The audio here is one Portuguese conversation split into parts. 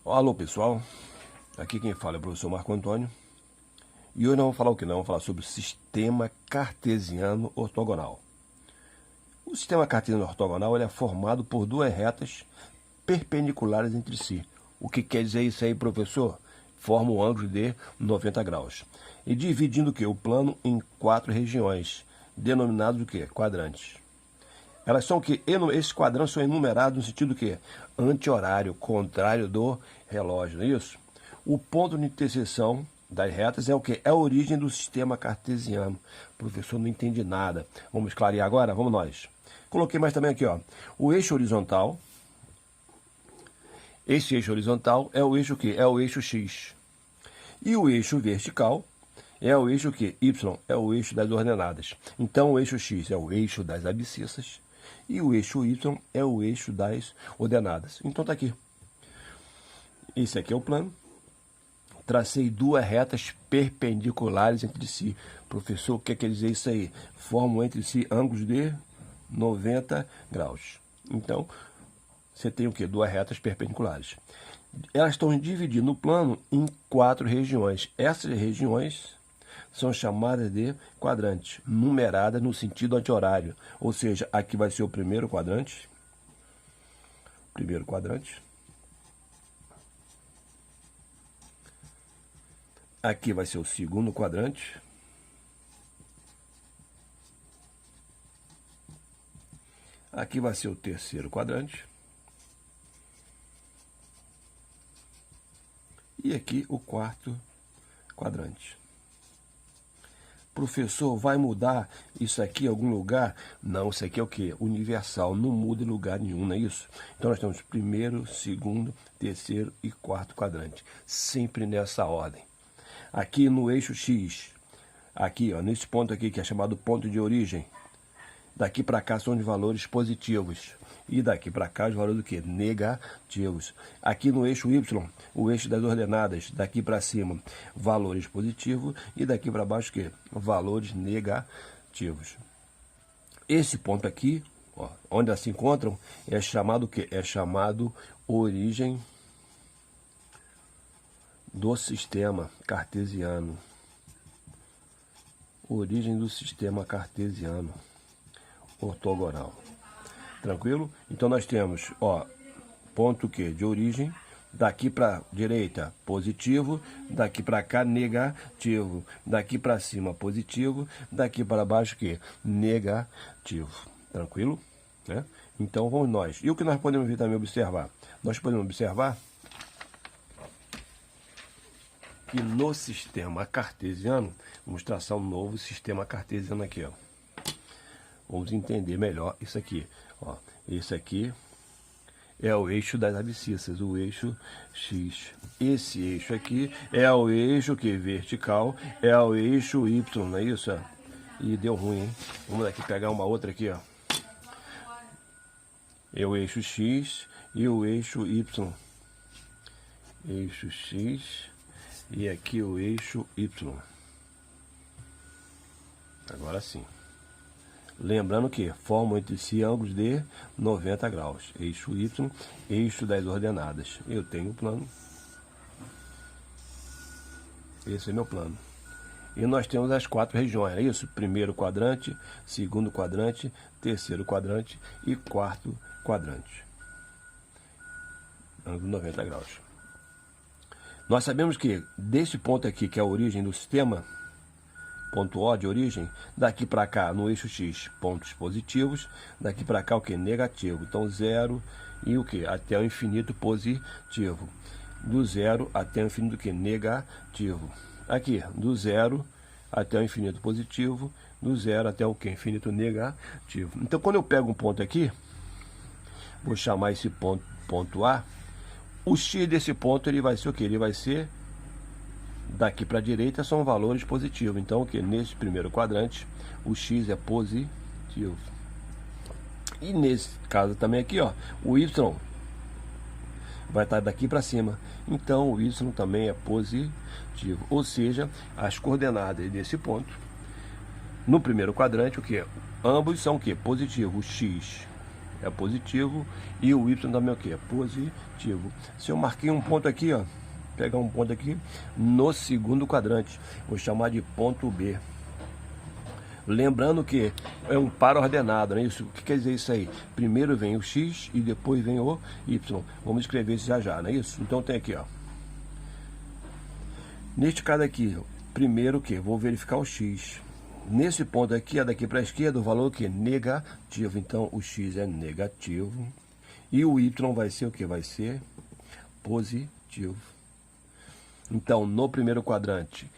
Alô pessoal, aqui quem fala é o professor Marco Antônio. E hoje nós vamos falar o que? Não, vamos falar sobre o sistema cartesiano ortogonal. O sistema cartesiano ortogonal ele é formado por duas retas perpendiculares entre si. O que quer dizer isso aí, professor? Forma um ângulo de 90 graus. E dividindo o que? O plano em 4 regiões, denominadas o que? Quadrantes. Elas são que esses quadrantes são enumerados no sentido que anti-horário, contrário do relógio, não é isso? O ponto de interseção das retas é o que? É a origem do sistema cartesiano. O professor não entende nada. Vamos clarear agora? Vamos nós. Coloquei mais também aqui, ó. O eixo horizontal. Esse eixo horizontal é o eixo que? É o eixo X. E o eixo vertical é o eixo que? Y. É o eixo das ordenadas. Então o eixo X é o eixo das abscissas. E o eixo Y é o eixo das ordenadas. Então está aqui. Esse aqui é o plano. Tracei duas retas perpendiculares entre si. Professor, o que quer dizer isso aí? Formam entre si ângulos de 90 graus. Então, você tem o quê? Duas retas perpendiculares. Elas estão dividindo o plano em 4 regiões. Essas regiões são chamadas de quadrantes, numeradas no sentido anti-horário. Ou seja, aqui vai ser o primeiro quadrante. Aqui vai ser o segundo quadrante. Aqui vai ser o terceiro quadrante. E aqui o quarto quadrante. Professor, vai mudar isso aqui em algum lugar? Não, isso aqui é o quê? Universal, não muda em lugar nenhum, não é isso? Então nós temos primeiro, segundo, terceiro e quarto quadrante. Sempre nessa ordem. Aqui no eixo X, aqui ó, nesse ponto aqui que é chamado ponto de origem, daqui para cá são os valores positivos. E daqui para cá os valores do que? Negativos. Aqui no eixo Y, o eixo das ordenadas, daqui para cima, valores positivos. E daqui para baixo, o que? Valores negativos. Esse ponto aqui, ó, onde elas se encontram, é chamado o que? É chamado origem do sistema cartesiano. Origem do sistema cartesiano ortogonal. Tranquilo? Então nós temos, ó, ponto que de origem, daqui para direita positivo, daqui para cá negativo, daqui para cima positivo, daqui para baixo que negativo. Tranquilo? Né? Então vamos nós. E o que nós podemos ver também observar? Nós podemos observar que no sistema cartesiano, vamos traçar um novo sistema cartesiano aqui, ó. Vamos entender melhor isso aqui. Ó, esse aqui é o eixo das abscissas, o eixo X. Esse eixo aqui é o eixo que vertical, é o eixo Y, não é isso? E deu ruim, hein? Vamos aqui pegar uma outra aqui, ó. É o eixo X e o eixo Y. Eixo X e aqui o eixo Y. Agora sim. Lembrando que formam entre si ângulos de 90 graus. Eixo Y, eixo das ordenadas. Eu tenho o plano. Esse é meu plano. E nós temos as 4 regiões, é isso? Primeiro quadrante, segundo quadrante, terceiro quadrante e quarto quadrante. Ângulo de 90 graus. Nós sabemos que desse ponto aqui, que é a origem do sistema, ponto O de origem, daqui para cá no eixo X, pontos positivos, daqui para cá o que? Negativo. Então 0 e o que? Até o infinito positivo. Do 0 até o infinito o que? Negativo. Aqui, do 0 até o infinito positivo, do 0 até o que? Infinito negativo. Então quando eu pego um ponto aqui, vou chamar esse ponto A, o X desse ponto ele vai ser o que? Ele vai ser daqui para a direita são valores positivos. Então, o que? Nesse primeiro quadrante, o X é positivo. E nesse caso também aqui, ó, o Y vai estar daqui para cima. Então, o Y também é positivo. Ou seja, as coordenadas desse ponto, no primeiro quadrante, o que? Ambos são o que? Positivo. O X é positivo e o Y também é o que? É positivo. Se eu marquei um ponto aqui, ó, pegar um ponto aqui no segundo quadrante, vou chamar de ponto B. Lembrando que é um par ordenado, né? Isso, o que quer dizer isso aí? Primeiro vem o X e depois vem o Y. Vamos escrever isso já já, não é isso? Então tem aqui, ó. Neste caso aqui, primeiro que vou verificar o X. Nesse ponto aqui, daqui para a esquerda, o valor que é negativo. Então o X é negativo e o Y vai ser o que? Vai ser positivo. Então no primeiro quadrante,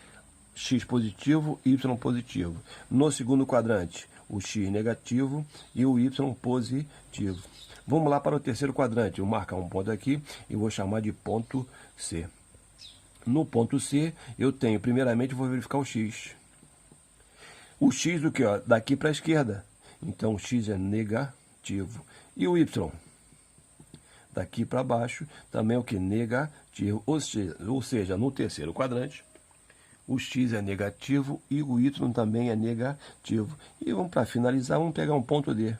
X positivo, Y positivo. No segundo quadrante, o X negativo e o Y positivo. Vamos lá para o terceiro quadrante. Vou marcar um ponto aqui e vou chamar de ponto C. No ponto C, eu tenho, primeiramente, vou verificar o X. O X do que? Ó, daqui para a esquerda. Então o X é negativo. E o Y? Daqui para baixo, também é o que? Negativo. Ou seja, no terceiro quadrante, o X é negativo e o Y também é negativo. E vamos para finalizar, vamos pegar um ponto D.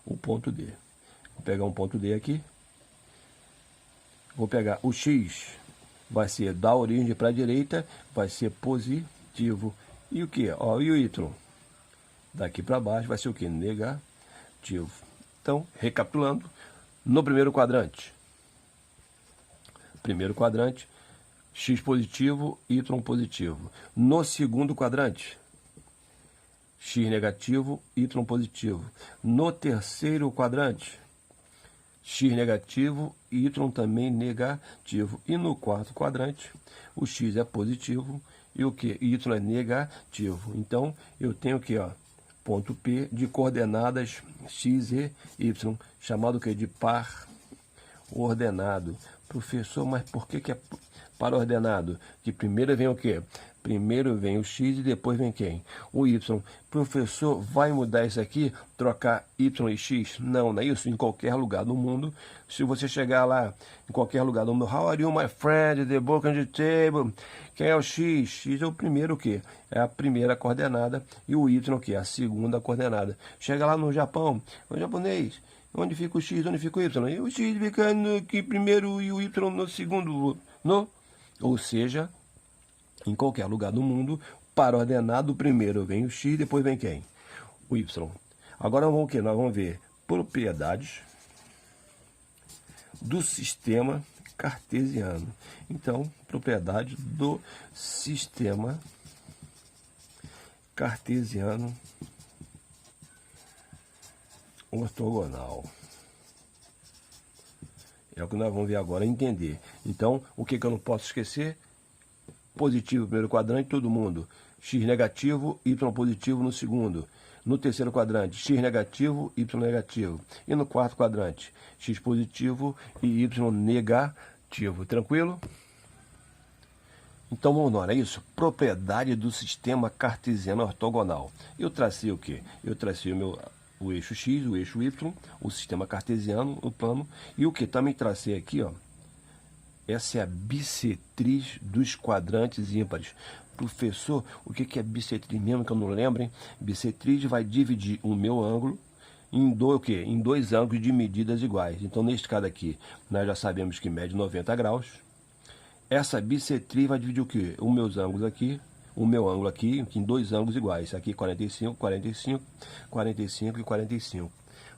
O ponto D. Vou pegar um ponto D aqui. Vou pegar o X, vai ser da origem para a direita, vai ser positivo. E o que? Ó, e o Y? Daqui para baixo vai ser o que? Negativo. Então, recapitulando, no primeiro quadrante, X positivo, Y positivo. No segundo quadrante, X negativo, Y positivo. No terceiro quadrante, X negativo, Y também negativo. E no quarto quadrante, o X é positivo e o que? Y é negativo. Então, eu tenho aqui, ó, ponto P de coordenadas X e Y, chamado que de par ordenado. Professor, mas por que é par ordenado? Que primeiro vem o quê? Primeiro vem o X e depois vem quem? O Y. Professor, vai mudar isso aqui? Trocar Y e X? Não, não é isso. Em qualquer lugar do mundo, se você chegar lá, em qualquer lugar do mundo, how are you, my friend? The book on the table. Quem é o X? X é o primeiro o quê? É a primeira coordenada. E o Y o quê? É a segunda coordenada. Chega lá no Japão, o japonês, onde fica o X, onde fica o Y? E o X fica aqui primeiro e o Y no segundo. No? Ou seja, em qualquer lugar do mundo, para ordenado, primeiro vem o X, depois vem quem? O Y. Agora vamos o quê? Nós vamos ver propriedades do sistema cartesiano. Então, propriedade do sistema cartesiano ortogonal. É o que nós vamos ver agora, entender. Então, o que eu não posso esquecer? Positivo no primeiro quadrante, todo mundo. X negativo, Y positivo no segundo. No terceiro quadrante, X negativo, Y negativo. E no quarto quadrante, X positivo e Y negativo. Tranquilo? Então vamos lá, é isso? Propriedade do sistema cartesiano ortogonal. Eu tracei o quê? Eu tracei o eixo X, o eixo Y, o sistema cartesiano, o plano. E o que? Também tracei aqui, ó. Essa é a bissetriz dos quadrantes ímpares. Professor, o que é bissetriz mesmo que eu não lembro, hein? Bissetriz vai dividir o meu ângulo em dois ângulos de medidas iguais. Então, neste caso aqui, nós já sabemos que mede 90 graus. Essa bissetriz vai dividir o quê? O meu ângulo aqui em dois ângulos iguais. Aqui 45, 45, 45 e 45.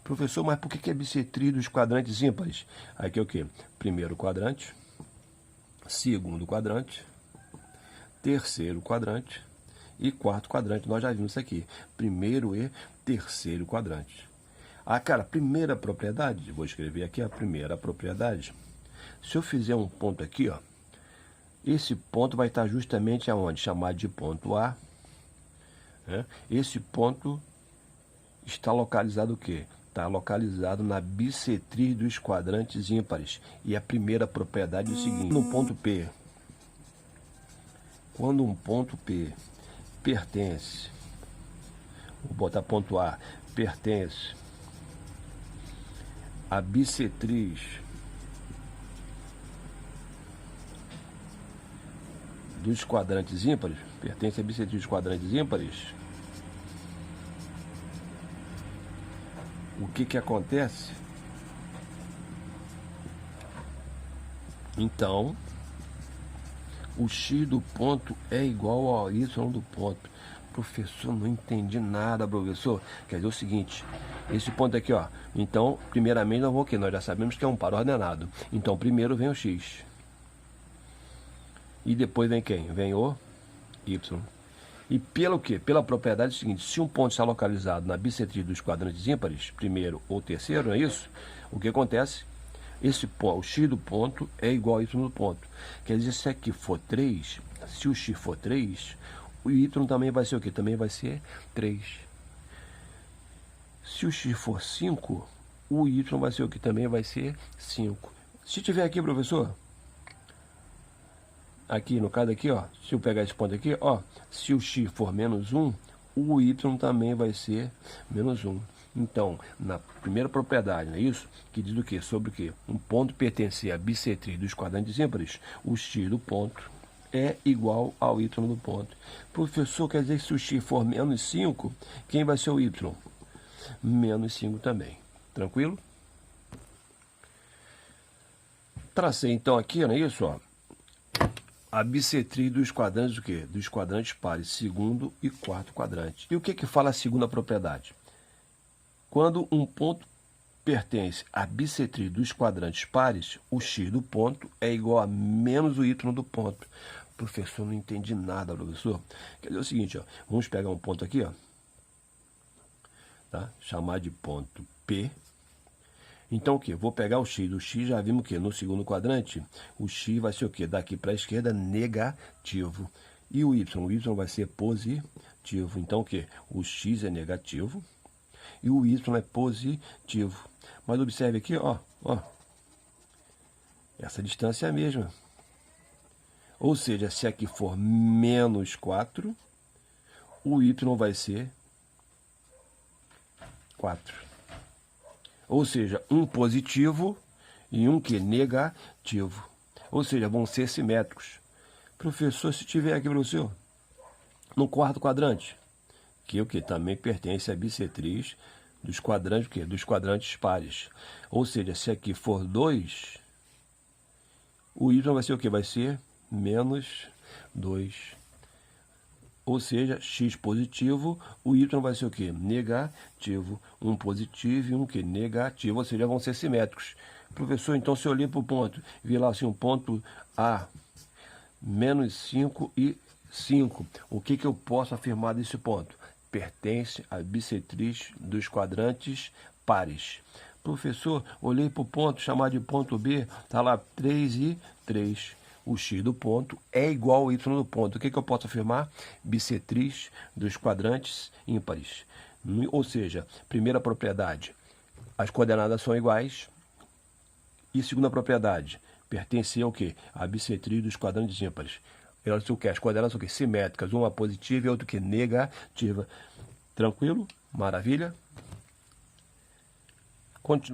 Professor, mas por que é bissetriz dos quadrantes ímpares? Aqui é o quê? Primeiro quadrante, segundo quadrante, terceiro quadrante e quarto quadrante. Nós já vimos isso aqui. Primeiro e terceiro quadrante. Ah, cara, primeira propriedade, vou escrever aqui a primeira propriedade. Se eu fizer um ponto aqui, ó, esse ponto vai estar justamente aonde? Chamado de ponto A. Né? Esse ponto está localizado o quê? Está localizado na bissetriz dos quadrantes ímpares. E a primeira propriedade é o seguinte: no ponto P, quando um ponto P pertence, vou botar ponto A, pertence à bissetriz dos quadrantes ímpares, pertence à bissetriz dos quadrantes ímpares, o que que acontece? Então, o x do ponto é igual ao y do ponto. Professor, não entendi nada, professor. Quer dizer o seguinte, esse ponto aqui, ó. Então, primeiramente, nós vamos o quê? Nós já sabemos que é um par ordenado. Então, primeiro vem o x. E depois vem quem? Vem o y. E pelo quê? Pela propriedade seguinte, se um ponto está localizado na bissetriz dos quadrantes ímpares, primeiro ou terceiro, não é isso? O que acontece? Esse ponto, o x do ponto é igual ao y do ponto. Quer dizer, se aqui for 3, se o x for 3, o y também vai ser o quê? Também vai ser 3. Se o x for 5, o y vai ser o quê? Também vai ser 5. Se tiver aqui, professor, aqui no caso aqui, ó, se eu pegar esse ponto aqui, ó, se o x for menos 1, o y também vai ser menos 1. Então, na primeira propriedade, não é isso? Que diz o quê? Sobre o quê? Um ponto pertencer à bissetriz dos quadrantes ímpares, o x do ponto é igual ao y do ponto. Professor, quer dizer que se o x for menos 5, quem vai ser o y? Menos 5 também. Tranquilo? Tracei então aqui, não é isso? Ó, a bissetriz dos quadrantes do quê? Dos quadrantes pares, segundo e quarto quadrante. E o que que fala a segunda propriedade? Quando um ponto pertence à bissetriz dos quadrantes pares, o x do ponto é igual a menos o y do ponto. Professor, não entendi nada, professor. Quer dizer o seguinte, ó, vamos pegar um ponto aqui, ó, tá? Chamar de ponto P. Então o que? Vou pegar o x. O x já vimos que no segundo quadrante, o x vai ser o quê? Daqui para a esquerda, negativo. E o y? O y vai ser positivo. Então o que? O x é negativo e o y é positivo. Mas observe aqui, ó, ó. Essa distância é a mesma. Ou seja, se aqui for menos 4, o y vai ser 4. Ou seja, um positivo e um que negativo. Ou seja, vão ser simétricos. Professor, se tiver aqui, professor, no quarto quadrante, que o que também pertence à bissetriz dos quadrantes, o quê? Dos quadrantes pares. Ou seja, se aqui for 2, o y vai ser o quê? Vai ser menos 2. Ou seja, x positivo, o y vai ser o quê? Negativo. Um positivo e um que? Negativo. Ou seja, vão ser simétricos. Professor, então se eu olhar para o ponto, vi lá assim um ponto A, menos 5 e 5. O que eu posso afirmar desse ponto? Pertence à bissetriz dos quadrantes pares. Professor, olhei para o ponto, chamado de ponto B, está lá 3 e 3. O x do ponto é igual ao y do ponto. O que eu posso afirmar? Bissetriz dos quadrantes ímpares. Ou seja, primeira propriedade, as coordenadas são iguais. E segunda propriedade, pertence ao quê? A bissetriz dos quadrantes ímpares. Elas são o quê? As coordenadas são o quê? Simétricas, uma positiva e outra que negativa. Tranquilo? Maravilha? Continua.